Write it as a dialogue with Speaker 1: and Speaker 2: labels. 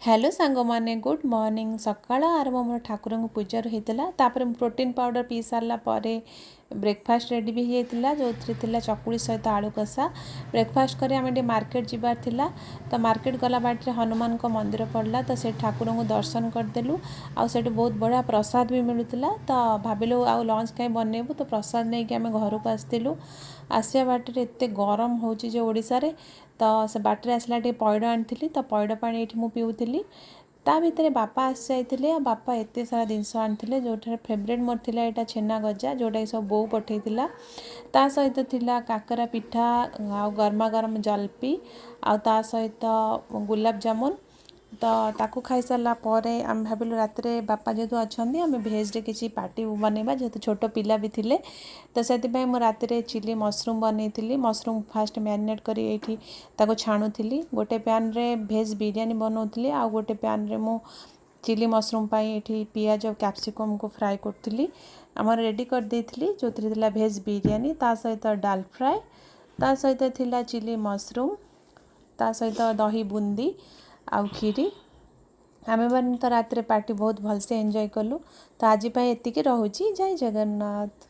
Speaker 1: Hello सांग माने good morning सकाळ आरंभ मोर ठाकुर को पूजा होता तापर प्रोटीन पाउडर पी सारा पर ब्रेकफास्ट रेडी भी होता जो थी चकुड़ी सहित आलू कषा ब्रेकफास्ट कर आम मार्केट जीवार थिला तो मार्केट गला बाटे हनुमान को मंदिर पड़ला तो से ठाकुर को दर्शन करदेलु आउ बहुत बढ़िया प्रसाद भी मिलूला तो भाविलु आउ लंच कहीं बनइबू तो प्रसाद नहीं कि आम घर को आसलु आसिया बाटे एत गरम होची ओडिशा रे तो से बाटर आसला पैड आनी तो पैड पा ये पीऊली ता भितर बापा आसी जाते बापा एत सारा जिनस आनी जो फेवरेट मोर थिला यहाँ छेना गजा जोटा सब बो पठे ता सहित थिला काकरा पिठा आ गरमा गरम जलपी आ ता सहित गुलाब जामुन तो ताकू खाई सारा आम भाविलु रात बापा जेहेतु अच्छा आम भेज किसी पार्टी बनवा जेहेतु छोट पिला भी थिले तो से रात चिली मशरूम बनई मशरूम फास्ट मैरिनेट कर छाणुली गोटे पैन रे भेज बिरियानी बनाऊली आ गोटे पैन रे मु चिली मशरूम ये पियाज और कैप्सिकम को फ्राए करी आम रेडी कर देती जो थी भेज बिरियानी ता सहित डाल फ्राए ता सहित थिला चिली मशरूम ता सहित दही बूंदी आउ खीरी आम मैंने तो रात पार्टी बहुत भलसे एंजॉय कलु तो आज एतिकी रहुची जय जगन्नाथ।